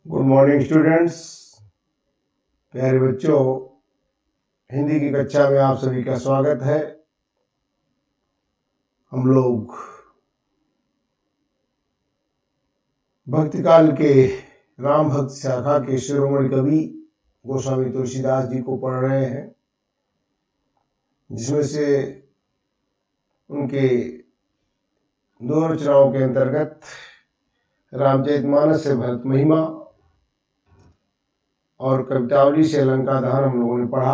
Good morning students. प्यारे बच्चों, हिंदी की कक्षा में आप सभी का स्वागत है। हम लोग भक्तिकाल के राम भक्त शाखा के शिरोमणि कवि गोस्वामी तुलसीदास जी को पढ़ रहे हैं, जिसमें से उनके दो रचनाओं के अंतर्गत रामचरितमानस से भरत महिमा और कवितावली से अलंका दहन हम लोगों ने पढ़ा।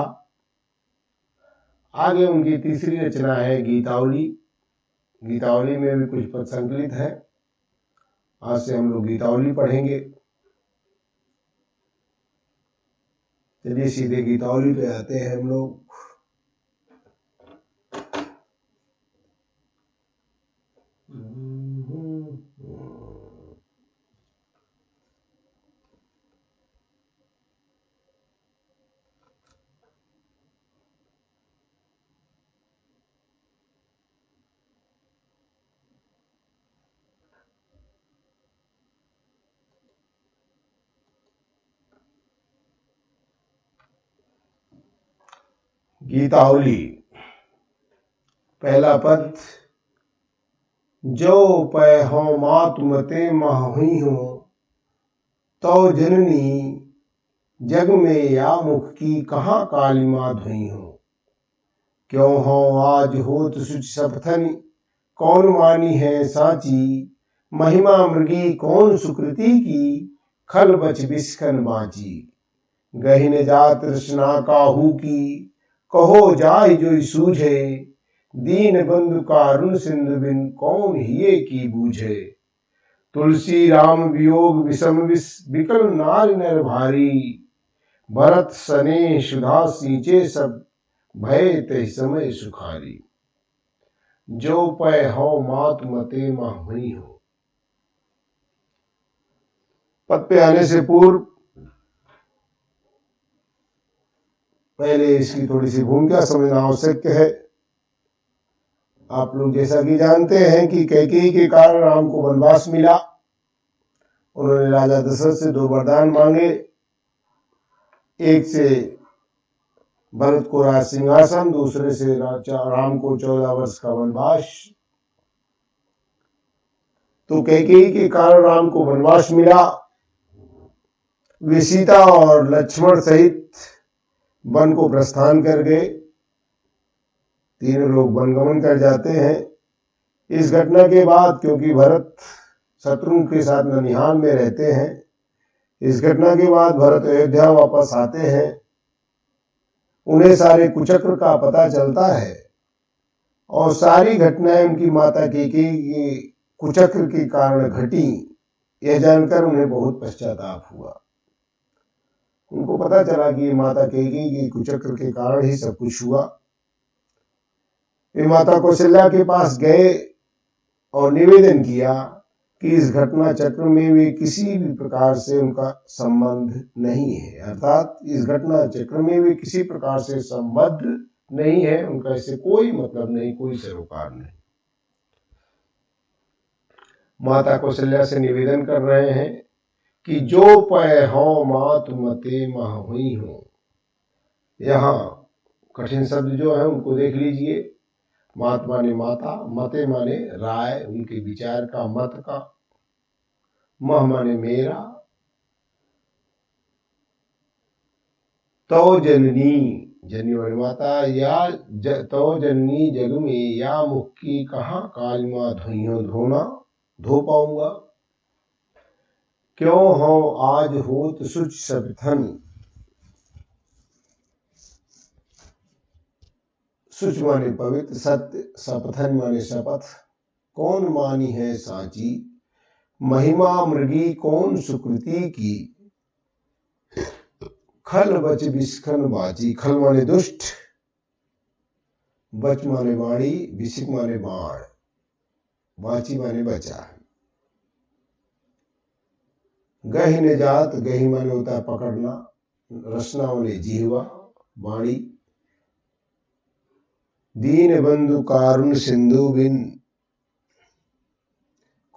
आगे उनकी तीसरी रचना है गीतावली। गीतावली में भी कुछ पद संकलित है। आज से हम लोग गीतावली पढ़ेंगे। चलिए सीधे गीतावली पे आते हैं हम लोग। गीतावली, पहला पद। जो पै हो मातु मते माहुई हो, तो जननी जग में या मुख की कहाँ कालिमा धुई हो। क्यों हो आज होत सुच सपथन, कौन मानी है साची। महिमा मृगी कौन सुकृति की, खल बच बिस्कन बाची। गहिन जात रचना काहू की, कहो जाय जोई सूझे। दीन बंधु कारुण सिंधु बिन, कौन हिये की बूझे। तुलसी राम वियोग विषम विकल नारी नर भारी। भरत सने सुधा सींचे सब, भय ते समय सुखारी। जो पै हो मात मते माहुई हो। पद पे आने से पूर्व पहले इसकी थोड़ी सी भूमिका समझना आवश्यक है। आप लोग जैसा कि जानते हैं कि कैकेयी के कारण राम को वनवास मिला। उन्होंने राजा दशरथ से दो वरदान मांगे। एक से भरत को राज सिंहासन, दूसरे से राम को 14 वर्ष का वनवास। तो कैकेयी के कारण राम को वनवास मिला। वे सीता और लक्ष्मण सहित वन को प्रस्थान कर गए। तीनों लोग वनगमन कर जाते हैं। इस घटना के बाद, क्योंकि भरत शत्रुघ्न के साथ ननिहाल में रहते हैं, इस घटना के बाद भरत अयोध्या वापस आते हैं। उन्हें सारे कुचक्र का पता चलता है और सारी घटनाएं उनकी माता कैकेयी के कुचक्र के कारण घटी, यह जानकर उन्हें बहुत पश्चाताप हुआ। उनको पता चला कि माता कैकेयी के कुचक्र के कारण ही सब कुछ हुआ। वे माता कौशल्या के पास गए और निवेदन किया कि इस घटना चक्र में वे किसी भी प्रकार से उनका संबंध नहीं है, अर्थात इस घटना चक्र में वे किसी प्रकार से संबद्ध नहीं है, उनका इससे कोई मतलब नहीं, कोई सरोकार नहीं। माता कौशल्या से निवेदन कर रहे हैं कि जो पै हो मातु मते माहुई हो। यहाँ कठिन शब्द जो है उनको देख लीजिए। मात माने माता, मते माने राय, उनके विचार का, मत का। मह माने मेरा। तो जननी, जननी माने माता, या तो जननी जग में या मुख की कहाँ कालिमा धोइयो धोना, धो पाऊंगा। क्यों हो आज होत सुच सपथन। सुच माने पवित्र, सत्य, सपथन माने शपथ। कौन मानी है साची। महिमा मृगी कौन सुकृति की, खल बच बिस्खन बाची। खल माने दुष्ट, बच माने वाणी, बिसिक माने बाण, बाची माने बचा। गहि ने जात, गहि माने होता है पकड़ना, रसना माने जीवा, वाणी। दीन बंधु कारुण सिंधु बिन,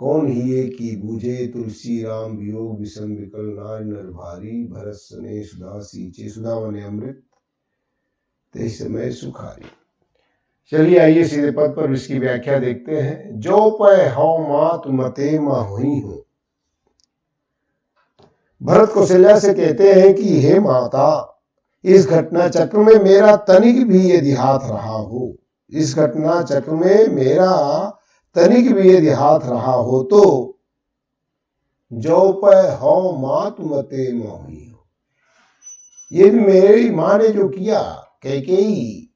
कौन हिये की बूझे, तुलसी राम वियोग विषम विकल, नार नर भारी, भरत सने सुधा सींचे, सुधा मने अमृत ते समय सुखारी। चलिए आइए सीधे पद पर इसकी व्याख्या देखते हैं। जो पै हौ मात मते मा हुई हूं। भरत कौशल्या से कहते हैं कि हे माता, इस घटना चक्र में मेरा तनिक भी यदि हाथ रहा हो, इस घटना चक्र में मेरा तनिक भी यदि हाथ रहा हो तो जो पै हौ मात मते मा हुई हो। ये भी मेरी मां ने जो किया कैकेयी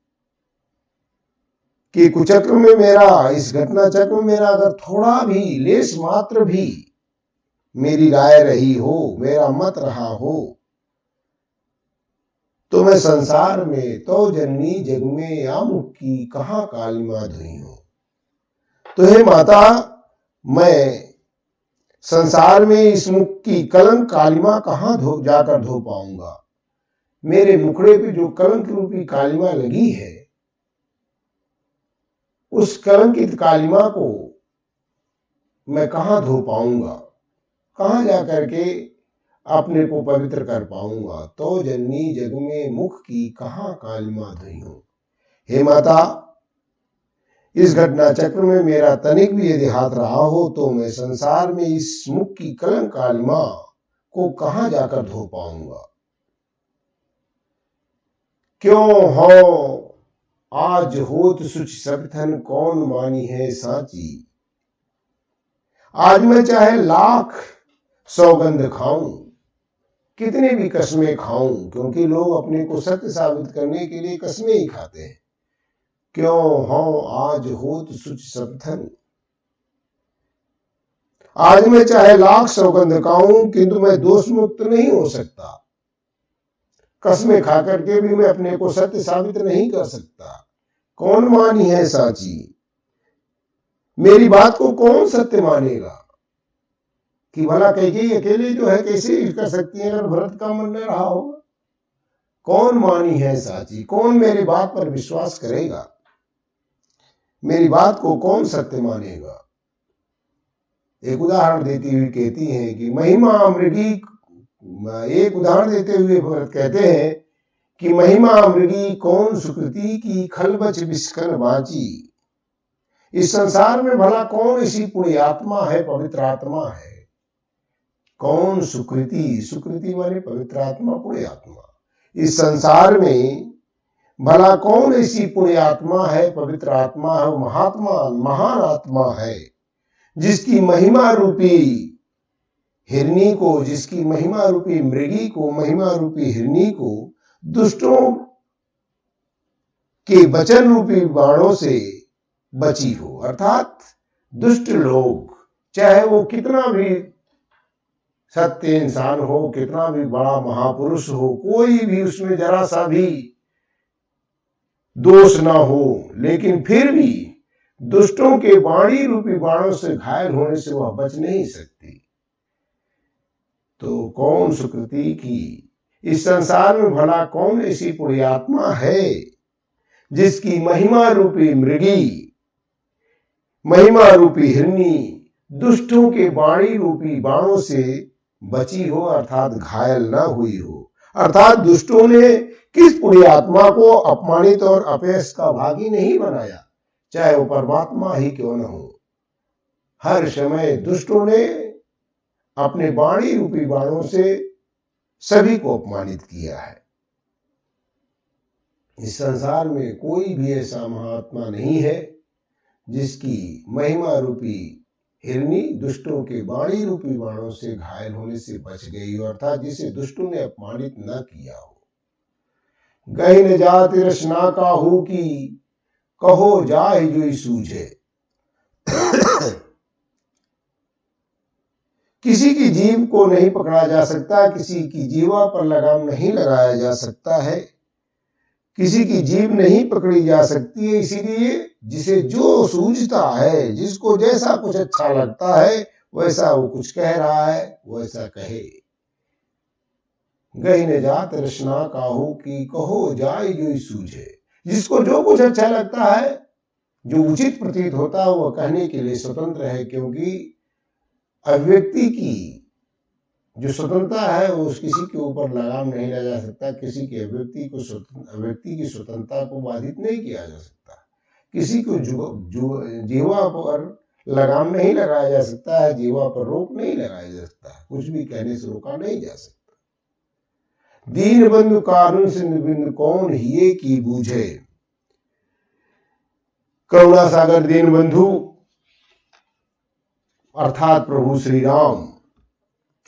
कि कुचक्र में मेरा, इस घटना चक्र में मेरा अगर थोड़ा भी लेश मात्र भी मेरी राय रही हो, मेरा मत रहा हो, तो मैं संसार में तो जननी जग में या मुख की कहां कालिमा धुई हूं। तो हे माता, मैं संसार में इस मुख की कलंक कालिमा कहां जाकर धो पाऊंगा। मेरे मुखड़े पे जो कलंक रूपी कालिमा लगी है, उस कलंकित कालिमा को मैं कहां धो पाऊंगा, कहां जाकर के अपने को पवित्र कर पाऊंगा। तो जननी जग में मुख की कहां कालिमा धुई हूं। हे माता, इस घटना चक्र में मेरा तनिक भी यदि हाथ रहा हो तो मैं संसार में इस मुख की कलंक कालिमा को कहां जाकर धो पाऊंगा। क्यों हो आज होत सुच सबथन, कौन मानी है साची। आज मैं चाहे लाख सौगंध खाऊं, कितने भी कस्में खाऊं, क्योंकि लोग अपने को सत्य साबित करने के लिए कस्में ही खाते हैं। क्यों हो आज होत सुच सबथन, आज मैं चाहे लाख सौगंध खाऊं, किंतु मैं दोष मुक्त नहीं हो सकता। कस्में खा करके भी मैं अपने को सत्य साबित नहीं कर सकता। कौन मानी है साची, मेरी बात को कौन सत्य मानेगा। कि भला कैकेयी अकेले जो है कैसे कर सकती है अगर भरत का मन न रहा होगा। कौन मानी है साची, कौन मेरी बात पर विश्वास करेगा, मेरी बात को कौन सत्य मानेगा। एक उदाहरण देती हुई कहती हैं कि महिमा मृगी, एक उदाहरण देते हुए भरत कहते हैं कि महिमा मृगी कौन सुकृति की, खलबच बिस्कन बाची। इस संसार में भला कौन ऐसी पुण्य आत्मा है, पवित्र आत्मा है। कौन सुकृति, सुकृति माने पवित्र आत्मा, पुण्य आत्मा। इस संसार में भला कौन ऐसी पुण्य आत्मा है, पवित्र आत्मा है, महात्मा, महान आत्मा है, जिसकी महिमा रूपी हिरनी को, जिसकी महिमा रूपी मृगी को, महिमा रूपी हिरनी को दुष्टों के वचन रूपी बाणों से बची हो। अर्थात दुष्ट लोग, चाहे वो कितना भी सत्य इंसान हो, कितना भी बड़ा महापुरुष हो, कोई भी उसमें जरा सा भी दोष ना हो, लेकिन फिर भी दुष्टों के वाणी रूपी बाणों से घायल होने से वह बच नहीं सकती। तो कौन सुकृति की, इस संसार में भला कौन ऐसी पुण्यात्मा है जिसकी महिमा रूपी मृगी, महिमा रूपी हिरनी दुष्टों के वाणी रूपी बाणों से बची हो, अर्थात घायल ना हुई हो। अर्थात दुष्टों ने किस पुण्यात्मा को अपमानित और अपयश का भागी नहीं बनाया, चाहे वो परमात्मा ही क्यों न हो। हर समय दुष्टों ने अपने वाणी रूपी बाणों से सभी को अपमानित किया है। इस संसार में कोई भी ऐसा महात्मा नहीं है जिसकी महिमा रूपी हिरनी दुष्टों के वाणी रूपी बाणों से घायल होने से बच गई हो, अर्थात जिसे दुष्टों ने अपमानित न किया हो। गही न जाति रचना काहू की, कहो जाए जोई सूझे। किसी की जीव को नहीं पकड़ा जा सकता, किसी की जीवा पर लगाम नहीं लगाया जा सकता है, किसी की जीव नहीं पकड़ी जा सकती है। इसीलिए जिसे जो सूझता है, जिसको जैसा कुछ अच्छा लगता है, वैसा वो कुछ कह रहा है, वैसा कहे। गई न जात रचना काहू की, कहो जाए जोई सूझे। जिसको जो कुछ अच्छा लगता है, जो उचित प्रतीत होता है, वह कहने के लिए स्वतंत्र है, क्योंकि अभिव्यक्ति की जो स्वतंत्रता है वो किसी के ऊपर लगाम नहीं लगा जा सकता, किसी की अभिव्यक्ति की स्वतंत्रता को बाधित नहीं किया जा सकता, किसी को जीवा पर लगाम नहीं लगाया जा सकता है, जीवा पर रोक नहीं लगाया जा सकता, कुछ भी कहने से रोका नहीं जा सकता। दीन बंधु कारुण सिंधु बिंदु कौन हिये की बूझे। करुणा सागर दीन बंधु अर्थात प्रभु श्री राम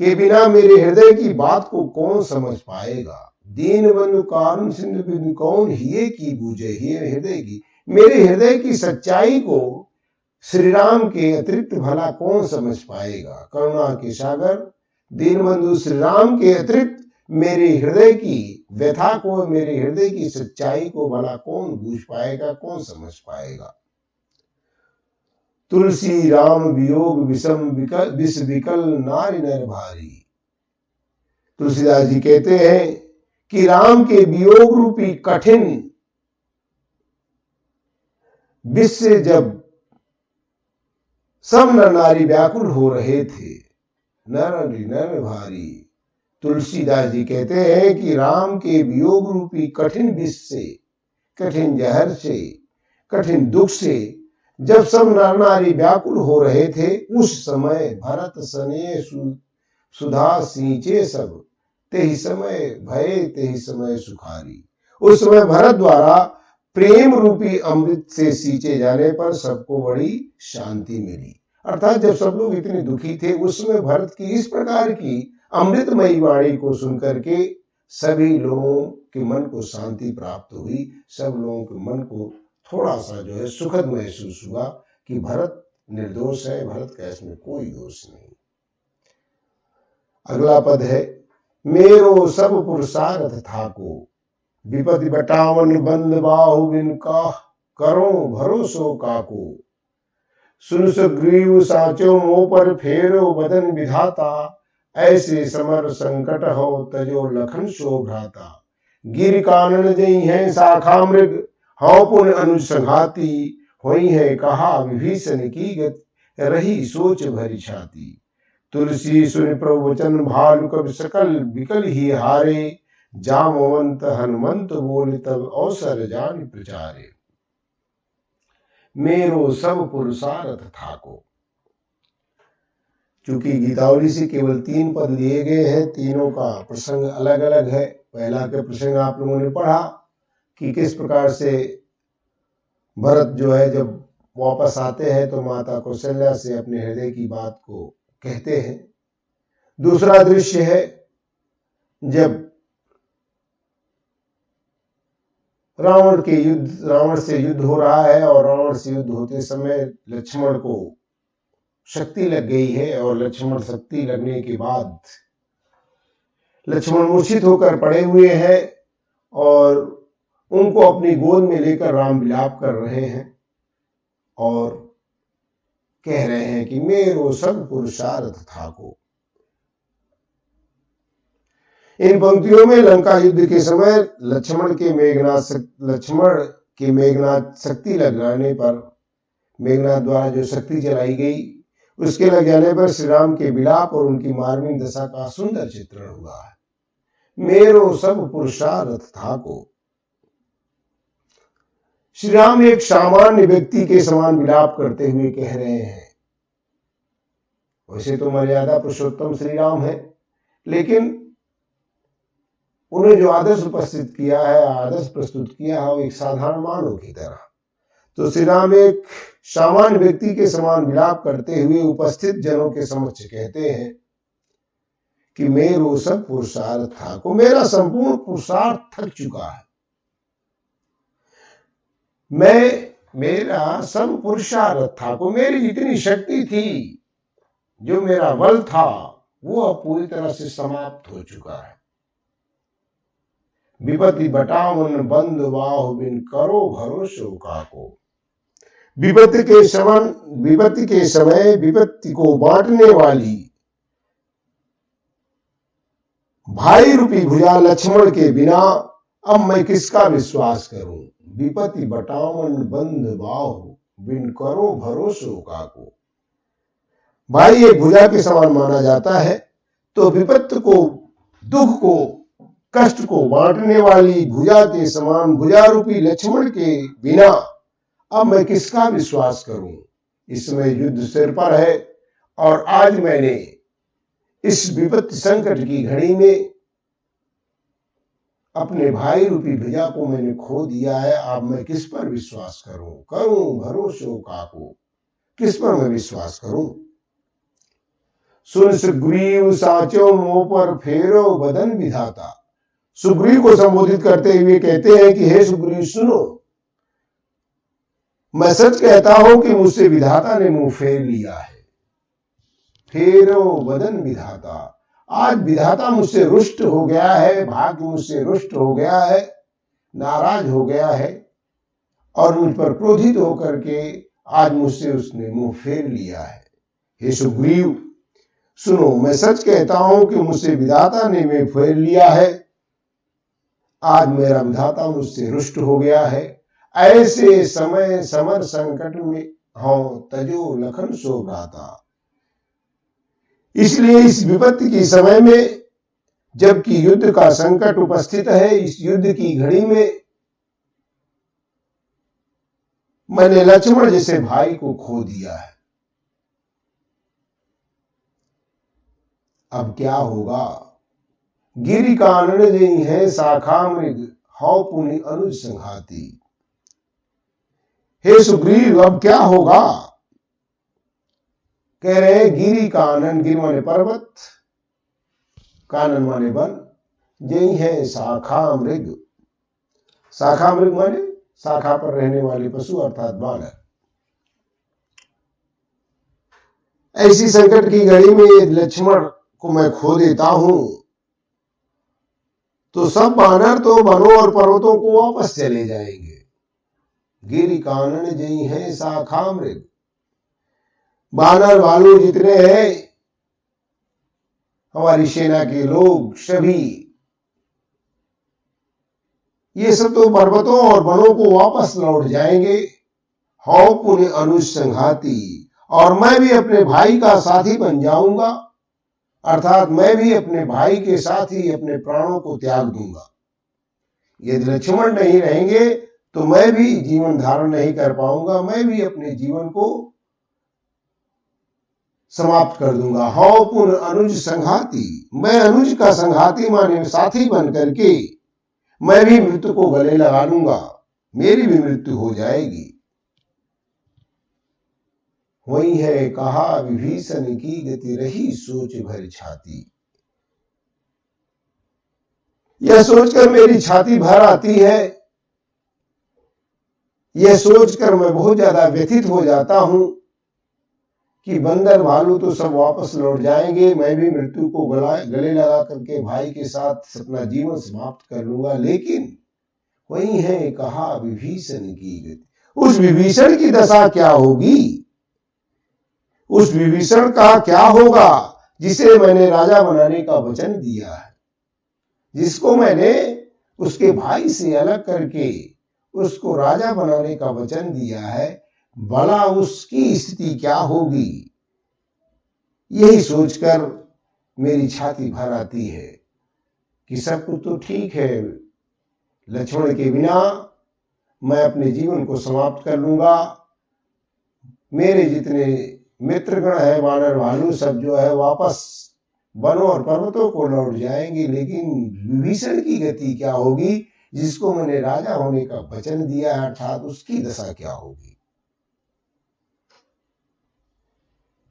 के बिना मेरे हृदय की बात को कौन समझ पाएगा। दीन बंधु कारुण सिंधु बिंदु कौन हिये की बूझे, हिये हृदय की, मेरे हृदय की सच्चाई को श्री राम के अतिरिक्त भला कौन समझ पाएगा। करुणा के सागर दीन बंधु श्री राम के अतिरिक्त मेरे हृदय की व्यथा को, मेरे हृदय की सच्चाई को भला कौन बूझ पाएगा, कौन समझ पाएगा। तुलसी राम वियोग विषम विष विकल नारी नर भारी। तुलसीदास जी कहते हैं कि राम के वियोग रूपी कठिन विष से जब सब नर नारी व्याकुल हो रहे थे, नर भारी। तुलसीदास जी कहते हैं कि राम के वियोग रूपी कठिन विष से, कठिन जहर से, कठिन दुख से जब सब नर नारी व्याकुल हो रहे थे, उस समय भरत सने सुधा सींचे सब, तेहि समय भये तेहि समय सुखारी। उस समय भरत द्वारा प्रेम रूपी अमृत से सींचे जाने पर सबको बड़ी शांति मिली। अर्थात जब सब लोग इतने दुखी थे, उस समय भरत की इस प्रकार की अमृतमयी वाणी को सुनकर के सभी लोगों के मन को शांति प्राप्त हुई, सब लोगों के मन को थोड़ा सा जो है सुखद महसूस हुआ कि भरत निर्दोष है, भरत का इसमें कोई दोष नहीं। अगला पद है, मेरो सब पुरुषार्थ थाको, विपति बटावन बंद बाहु बिन का करो भरोसो काको। सुन सुग्रीव साचो मोह पर फेरो बदन विधाता, ऐसे समर संकट हो तजो लखन सो भ्राता। गिर कानन जई है शाखा मृग, हौ पुन अनुज संघाती। होई है कहा विभीषण की गत, रही सोच भरी छाती। तुलसी सुन प्रभु वचन भालु कवि सकल विकल ही हारे। जामवंत हनुमंत बोले तब अवसर जान प्रचारे। मेरो सब पुरुषार्थ थाको। चूंकि गीतावली से केवल 3 पद लिए गए हैं, तीनों का प्रसंग अलग अलग है। पहला के प्रसंग आप लोगों ने पढ़ा कि किस प्रकार से भरत जो है जब वापस आते हैं तो माता कौशल्या से अपने हृदय की बात को कहते हैं। दूसरा दृश्य है जब रावण से युद्ध हो रहा है और रावण से युद्ध होते समय लक्ष्मण को शक्ति लग गई है, और लक्ष्मण शक्ति लगने के बाद लक्ष्मण मूर्छित होकर पड़े हुए हैं और उनको अपनी गोद में लेकर राम विलाप कर रहे हैं और कह रहे हैं कि मेरो सब पुरुषार्थ थाको। इन पंक्तियों में लंका युद्ध के समय लक्ष्मण के मेघनाद शक्ति लग जाने पर, मेघनाद द्वारा जो शक्ति चलाई गई उसके लग जाने पर श्री राम के विलाप और उनकी मार्मिक दशा का सुंदर चित्रण हुआ है। मेरो सब पुरुषार्थ थाको। श्री राम एक सामान्य व्यक्ति के समान विलाप करते हुए कह रहे हैं। वैसे तो मर्यादा पुरुषोत्तम श्री राम है, लेकिन उन्हें जो आदर्श उपस्थित किया है, आदर्श प्रस्तुत किया है, वो एक साधारण मानव की तरह। तो श्री राम एक सामान्य व्यक्ति के समान विलाप करते हुए उपस्थित जनों के समक्ष कहते हैं कि मेरो सब पुरुषार्थ थाको, मेरा संपूर्ण पुरुषार्थ थक चुका है। मेरा सब पुरुषार्थ थाको, मेरी जितनी शक्ति थी, जो मेरा बल था, वो अब पूरी तरह से समाप्त हो चुका है। विपत्ति बटावन बंद बाहु बिन करो भरोसो काको। विपत्ति के समय विपत्ति को बांटने वाली भाई रूपी भुजा लक्ष्मण के बिना अब मैं किसका विश्वास करूं। विपत्ति बटावन बंद बाहु बिन करो भरोसो काको। भाई एक भुजा के समान माना जाता है, तो विपत्ति को, दुख को, कष्ट को बांटने वाली भुजा के समान भुजा रूपी लक्ष्मण के बिना अब मैं किसका विश्वास करूं। इस समय युद्ध सिर पर है और आज मैंने इस विपत्ति संकट की घड़ी में अपने भाई रूपी भुजा को मैंने खो दिया है। अब मैं किस पर विश्वास करूं, करूं भरोसो काको, किस पर मैं विश्वास करूं। सुन सुग्रीव साचो मोह पर फेरो बदन विधाता। सुग्रीव को संबोधित करते हुए कहते हैं कि हे सुग्रीव सुनो, मैं सच कहता हूं कि मुझसे विधाता ने मुंह फेर लिया है। फेरो बदन विधाता, आज विधाता मुझसे रुष्ट हो गया है, भाग्य मुझसे रुष्ट हो गया है, नाराज हो गया है और मुझ पर क्रोधित होकर के आज मुझसे उसने मुंह फेर लिया है। हे सुग्रीव सुनो, मैं सच कहता हूं कि मुझसे विधाता ने मुंह फेर लिया है। आज मेरा विधाता मुझसे रुष्ट हो गया है। ऐसे समय समर संकट में हो तजो लखन सो भ्राता। इसलिए इस विपत्ति के समय में, जबकि युद्ध का संकट उपस्थित है, इस युद्ध की घड़ी में मैंने लक्ष्मण जैसे भाई को खो दिया है। अब क्या होगा। गिरि कानन जई है शाखा मृग, हौ पुनि अनुज संघाती। हे सुग्रीव अब क्या होगा। कह रहे गिरि कानन, गिर माने पर्वत, कानन माने वन, जई है शाखा मृग। शाखा मृग माने शाखा पर रहने वाले पशु अर्थात बानर। ऐसी संकट की घड़ी में लक्ष्मण को मैं खो देता हूं तो सब बानर तो वनों और पर्वतों को वापस चले जाएंगे। गिरि कानन जई है शाखा मृग, बानर भालू जितने हैं, हमारी सेना के लोग सभी, ये सब तो पर्वतों और वनों को वापस लौट जाएंगे। हौ पुनि अनुज संघाती, और मैं भी अपने भाई का साथी बन जाऊंगा, अर्थात मैं भी अपने भाई के साथ ही अपने प्राणों को त्याग दूंगा। यदि लक्ष्मण नहीं रहेंगे तो मैं भी जीवन धारण नहीं कर पाऊंगा, मैं भी अपने जीवन को समाप्त कर दूंगा। हौ पुन अनुज संघाती, मैं अनुज का संघाती माने साथी बन करके मैं भी मृत्यु को गले लगा लूंगा, मेरी भी मृत्यु हो जाएगी। वही है कहा विभीषण की गति रही सोच भर छाती। यह सोचकर मेरी छाती भर आती है, यह सोचकर मैं बहुत ज्यादा व्यथित हो जाता हूं कि बंदर भालू तो सब वापस लौट जाएंगे, मैं भी मृत्यु को गले लगा करके भाई के साथ अपना जीवन समाप्त कर लूंगा। लेकिन वही है कहा विभीषण की गति, उस विभीषण की दशा क्या होगी, उस विभीषण का क्या होगा जिसे मैंने राजा बनाने का वचन दिया है, जिसको मैंने उसके भाई से अलग करके उसको राजा बनाने का वचन दिया है, भला उसकी स्थिति क्या होगी। यही सोचकर मेरी छाती भर आती है कि सब कुछ तो ठीक है, लक्ष्मण के बिना मैं अपने जीवन को समाप्त कर लूंगा, मेरे जितने मित्रगण है वानर भालू सब जो है वापस वनों और पर्वतों को लौट जाएंगे। लेकिन विभीषण की गति क्या होगी जिसको मैंने राजा होने का वचन दिया है, अर्थात उसकी दशा क्या होगी।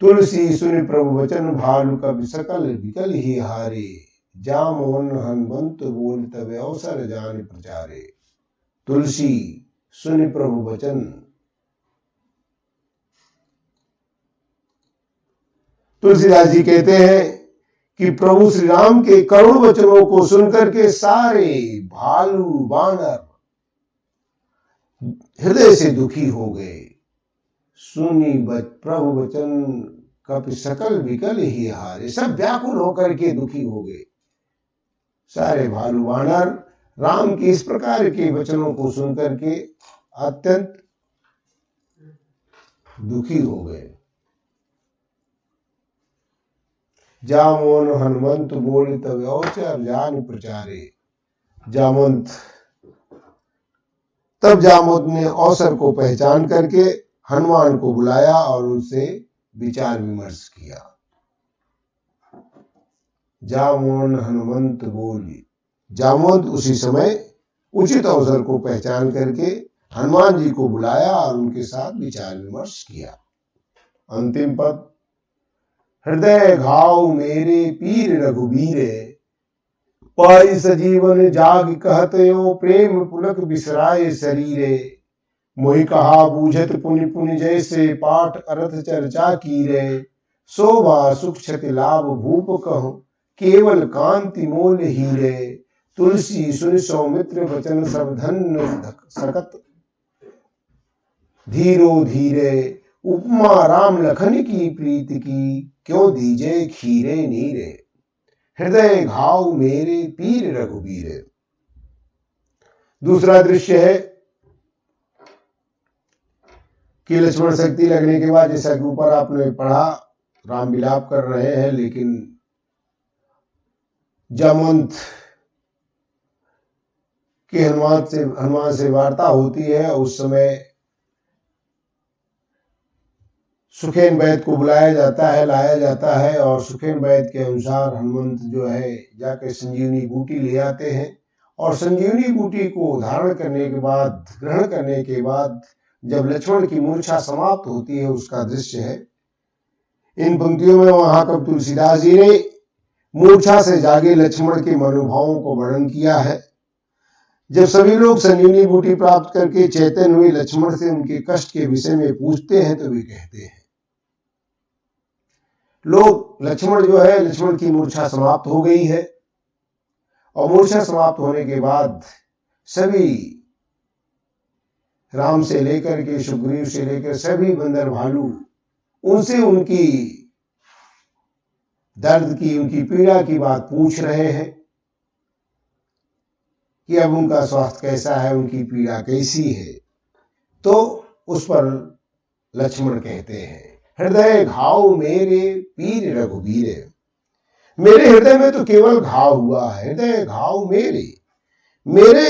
तुलसी सुनि प्रभु वचन, भालु कवि सकल विकल ही हारे, जामोहन हनुमंत बोल तब अवसर जान प्रचारे। तुलसी सुनि प्रभु वचन, तुलसीदास जी कहते हैं कि प्रभु श्री राम के करुण वचनों को सुनकर के सारे भालू बानर हृदय से दुखी हो गए। सुनी प्रभु वचन कपि सकल विकल ही हारे, सब व्याकुल होकर के दुखी हो गए। सारे भालू बानर राम के इस प्रकार के वचनों को सुनकर के अत्यंत दुखी हो गए। जामोन हनुमंत बोले तब अवसर जान प्रचारे। जामवंत तब जामवंत ने अवसर को पहचान करके हनुमान को बुलाया और उनसे विचार विमर्श किया। जामोन हनुमंत बोली, जामवंत उसी समय उचित अवसर को पहचान करके हनुमान जी को बुलाया और उनके साथ विचार विमर्श किया। अंतिम पद, हृदय घाव मेरे पीर रघुबीरे, पाई सजीवन जाग कहतयो प्रेम पुलक बिसराए शरीरे। मोहि कहा बूझत पुनि पुनि जैसे पाठ अर्थ चर्चा कीरे। शोभा सुख क्षति लाभ भूप कहूं केवल कांति मोल हीरे। तुलसी सुन सौमित्र वचन सब धन्य सकत धीरो धीरे। उपमा राम लखन की प्रीति की क्यों दीजे खीरे नीरे। हृदय घाव मेरे पीर रघुबीरे। दूसरा दृश्य है कि लक्ष्मण शक्ति लगने के बाद, जैसा कि ऊपर आपने पढ़ा, राम विलाप कर रहे हैं, लेकिन जामवंत की हनुमान से वार्ता होती है। उस समय सुखेन वैद्य को बुलाया जाता है, लाया जाता है और सुखेन वैद्य के अनुसार हनुमंत जो है जाके संजीवनी बूटी ले आते हैं और संजीवनी बूटी को धारण करने के बाद, ग्रहण करने के बाद जब लक्ष्मण की मूर्छा समाप्त होती है, उसका दृश्य है। इन पंक्तियों में महाकवि तुलसीदास जी ने मूर्छा से जागे लक्ष्मण के मनोभावों को वर्णन किया है। जब सभी लोग संजीवनी बूटी प्राप्त करके चैतन्य हुए लक्ष्मण से उनके कष्ट के विषय में पूछते हैं तो वे कहते हैं, लोग लक्ष्मण जो है, लक्ष्मण की मूर्छा समाप्त हो गई है और मूर्छा समाप्त होने के बाद सभी राम से लेकर के सुग्रीव से लेकर सभी बंदर भालू उनसे उनकी दर्द की, उनकी पीड़ा की बात पूछ रहे हैं कि अब उनका स्वास्थ्य कैसा है, उनकी पीड़ा कैसी है। तो उस पर लक्ष्मण कहते हैं, हृदय घाव मेरे पीर रघुबीरे। मेरे हृदय में तो केवल घाव हुआ है। हृदय घाव मेरे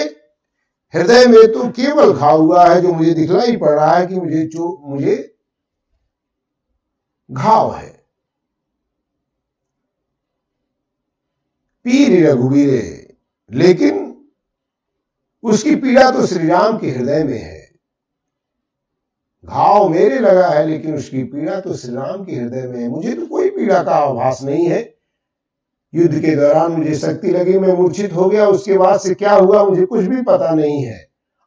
हृदय में तो केवल घाव हुआ है, जो मुझे दिखलाई पड़ रहा है कि मुझे घाव है। पीर रघुबीरे, लेकिन उसकी पीड़ा तो श्री राम के हृदय में है। घाव मेरे लगा है लेकिन उसकी पीड़ा तो श्री राम के हृदय में है। मुझे तो कोई पीड़ा का आभास नहीं है। युद्ध के दौरान मुझे शक्ति लगी, मैं मूर्छित हो गया, उसके बाद से क्या हुआ मुझे कुछ भी पता नहीं है।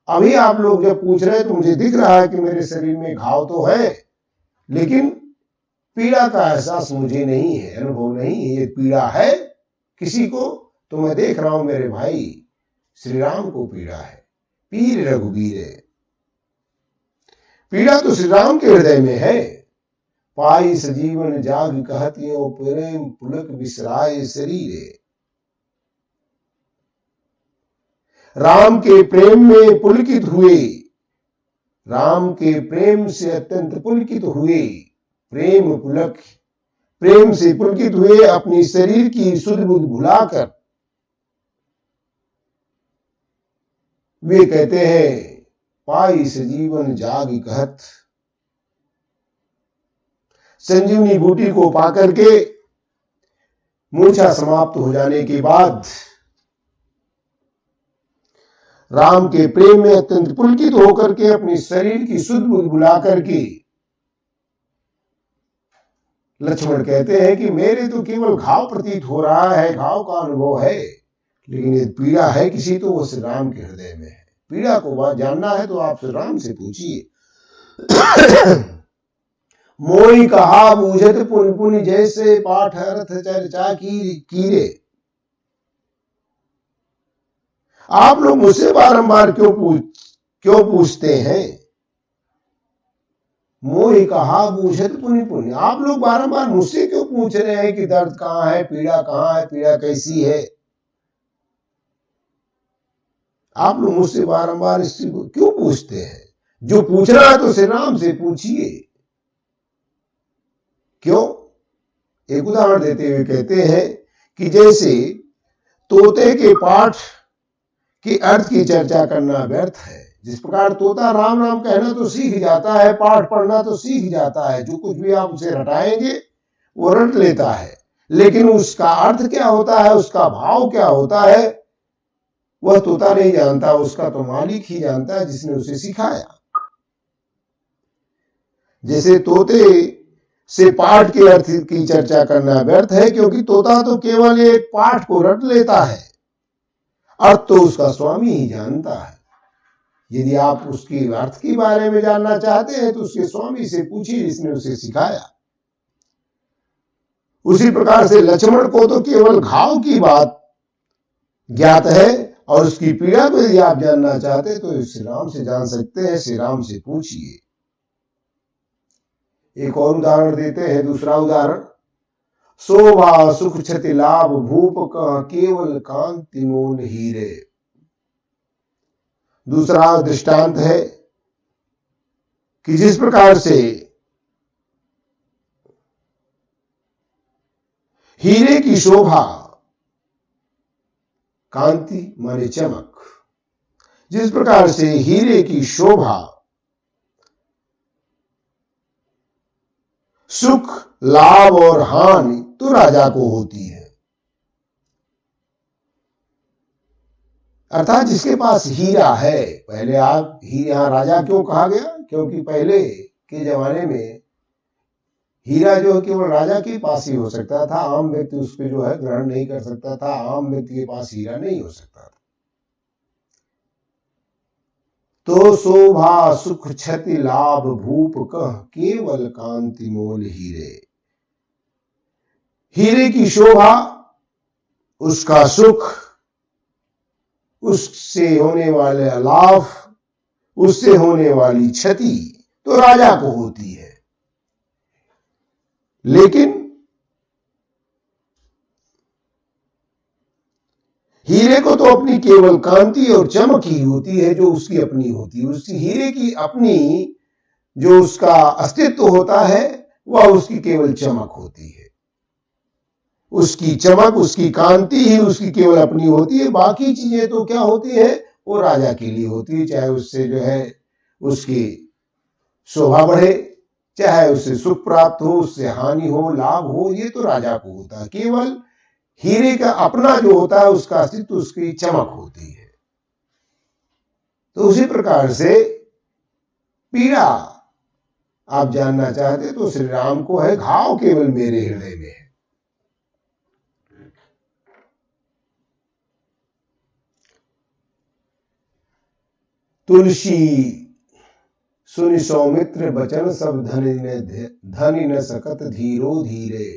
अभी आप लोग जब पूछ रहे हैं तो मुझे दिख रहा है कि मेरे शरीर में घाव तो है, लेकिन पीड़ा का एहसास मुझे नहीं है, अनुभव नहीं है। ये पीड़ा है किसी को तो मैं देख रहा हूं मेरे भाई श्री राम को पीड़ा है। पीर रघुबीरे, पीड़ा तो श्री राम के हृदय में है। पाई सजीवन जाग कहतियों प्रेम पुलक बिसराए शरीरे। राम के प्रेम में पुलकित हुए, राम के प्रेम से अत्यंत पुलकित हुए, प्रेम पुलक, प्रेम से पुलकित हुए, अपनी शरीर की सुध बुध भुलाकर वे कहते हैं, पाई सजीवन जाग कहत। संजीवनी बूटी को पाकर के मूर्छा समाप्त हो जाने के बाद राम के प्रेम में अत्यंत पुलकित होकर के अपनी शरीर की सुध बुध बुला करके लक्ष्मण कहते हैं कि मेरे तो केवल घाव प्रतीत हो रहा है, घाव का अनुभव है, लेकिन ये पीड़ा है किसी तो वो श्री राम के हृदय में है। पीड़ा को बात जानना है तो आप श्री राम से पूछिए। मोई कहा बूझत पुन पुन जैसे पाठ अर्थ चर्चा कीरे। आप लोग मुझसे बारंबार क्यों पूछते हैं? मोई कहा बूझत पुनि पुनि, आप लोग बारंबार मुझसे क्यों पूछ रहे हैं कि दर्द कहां है, पीड़ा कहां है, पीड़ा कैसी है? आप लोग मुझसे बारंबार इससे क्यों पूछते हैं? जो पूछ रहा है तो श्री राम से पूछिए। क्यों? एक उदाहरण देते हुए कहते हैं कि जैसे तोते के पाठ के अर्थ की चर्चा करना व्यर्थ है। जिस प्रकार तोता राम राम कहना तो सीख जाता है, पाठ पढ़ना तो सीख जाता है, जो कुछ भी आप उसे रटाएंगे वो रट लेता है, लेकिन उसका अर्थ क्या होता है, उसका भाव क्या होता है, वह तोता नहीं जानता, उसका तो मालिक ही जानता है जिसने उसे सिखाया। जैसे तोते से पाठ के अर्थ की चर्चा करना व्यर्थ है, क्योंकि तोता तो केवल एक पाठ को रट लेता है, अर्थ तो उसका स्वामी ही जानता है। यदि आप उसके अर्थ के बारे में जानना चाहते हैं तो उसके स्वामी से पूछिए जिसने उसे सिखाया। उसी प्रकार से लक्ष्मण को तो केवल घाव की बात ज्ञात है, और उसकी पीड़ा को यदि आप जानना चाहते हैं तो श्री राम से जान सकते हैं, श्री राम से पूछिए। एक और उदाहरण देते हैं, दूसरा उदाहरण, शोभा सुख क्षति लाभ भूप कह केवल कांति मोल हीरे। दूसरा दृष्टांत है कि जिस प्रकार से हीरे की शोभा, कांति माने चमक, जिस प्रकार से हीरे की शोभा सुख लाभ और हानि तो राजा को होती है। अर्थात जिसके पास हीरा है, पहले आप यहां राजा क्यों कहा गया, क्योंकि पहले के जमाने में हीरा जो केवल राजा के पास ही हो सकता था, आम व्यक्ति उसको जो है ग्रहण नहीं कर सकता था, आम व्यक्ति के पास हीरा नहीं हो सकता था। तो शोभा सुख क्षति लाभ भूप कह केवल कांति मोल हीरे। हीरे की शोभा, उसका सुख, उससे होने वाले लाभ, उससे होने वाली क्षति तो राजा को होती है, लेकिन हीरे को तो अपनी केवल कांति और चमक ही होती है जो उसकी अपनी होती है। उस हीरे की अपनी जो उसका अस्तित्व होता है वह उसकी केवल चमक होती है, उसकी चमक, उसकी कांति ही उसकी केवल अपनी होती है। बाकी चीजें तो क्या होती है, वो राजा के लिए होती है, चाहे उससे जो है उसकी शोभा बढ़े, चाहे उससे सुख प्राप्त हो, उससे हानि हो, लाभ हो, ये तो राजा को होता है। केवल हीरे का अपना जो होता है उसका अस्तित्व, उसकी चमक होती है। तो उसी प्रकार से पीड़ा आप जानना चाहते तो श्री राम को है, घाव केवल मेरे हृदय में है। तुलसी सुनि सौमित्र बचन सब धनि न सकत धीरो धीरे।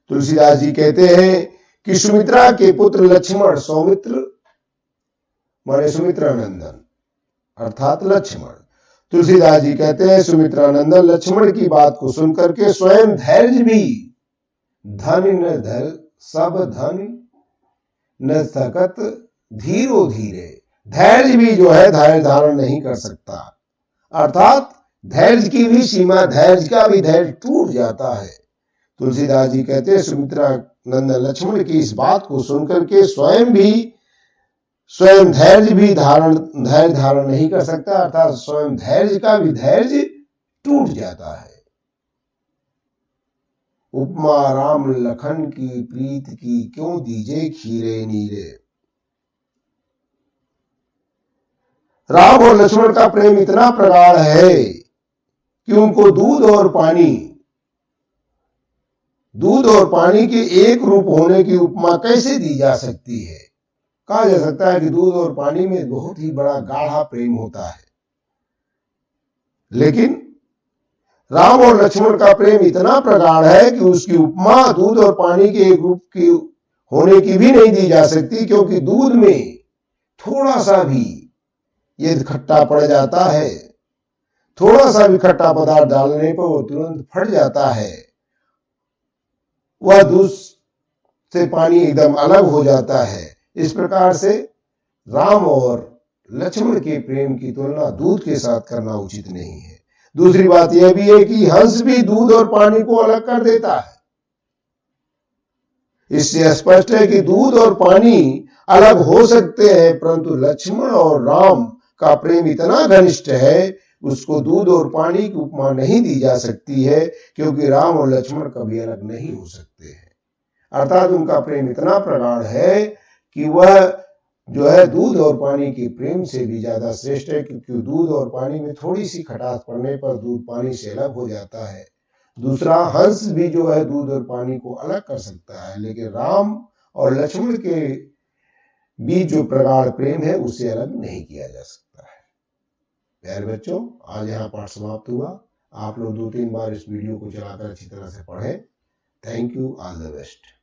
तुलसीदास जी कहते हैं कि सुमित्रा के पुत्र लक्ष्मण, सौमित्र माने सुमित्रानंदन अर्थात लक्ष्मण, तुलसीदास जी कहते हैं सुमित्रानंदन लक्ष्मण की बात को सुनकर के स्वयं धैर्य भी धन न धर सब धन न सकत धीरो धीरे, धैर्य भी जो है धैर्य धारण नहीं कर सकता, अर्थात धैर्य की भी सीमा, धैर्य का भी धैर्य टूट जाता है। तुलसीदास जी कहते हैं सुमित्रानंदन लक्ष्मण की इस बात को सुनकर के स्वयं धैर्य धारण नहीं कर सकता, अर्थात स्वयं धैर्य का भी धैर्य टूट जाता है। उपमा राम लखन की प्रीत की क्यों दीजे खीरे नीरे। राम और लक्ष्मण का प्रेम इतना प्रगाढ़ है कि उनको दूध और पानी के एक रूप होने की उपमा कैसे दी जा सकती है। कहा जा सकता है कि दूध और पानी में बहुत ही बड़ा गाढ़ा प्रेम होता है, लेकिन राम और लक्ष्मण का प्रेम इतना प्रगाढ़ है कि उसकी उपमा दूध और पानी के एक रूप की होने की भी नहीं दी जा सकती, क्योंकि दूध में थोड़ा सा भी यदि खट्टा पड़ जाता है, थोड़ा सा भी खट्टा पदार्थ डालने पर वो तुरंत फट जाता है, वह दूध से पानी एकदम अलग हो जाता है। इस प्रकार से राम और लक्ष्मण के प्रेम की तुलना दूध के साथ करना उचित नहीं है। दूसरी बात यह भी है कि हंस भी दूध और पानी को अलग कर देता है। इससे स्पष्ट है कि दूध और पानी अलग हो सकते हैं, परंतु लक्ष्मण और राम का प्रेम इतना घनिष्ठ है, उसको दूध और पानी की उपमा नहीं दी जा सकती है, क्योंकि राम और लक्ष्मण कभी अलग नहीं हो सकते हैं। अर्थात उनका प्रेम इतना प्रगाढ़ है कि वह जो है दूध और पानी के प्रेम से भी ज्यादा श्रेष्ठ है, क्योंकि दूध और पानी में थोड़ी सी खटास पड़ने पर दूध पानी से अलग हो जाता है। दूसरा, हंस भी जो है दूध और पानी को अलग कर सकता है, लेकिन राम और लक्ष्मण के बीच जो प्रगाढ़ प्रेम है उसे अलग नहीं किया जा सकता है। प्यारे बच्चों, आज यहाँ पाठ समाप्त हुआ। आप लोग 2-3 बार इस वीडियो को चलाकर अच्छी तरह से पढ़ें। Thank you, all the best.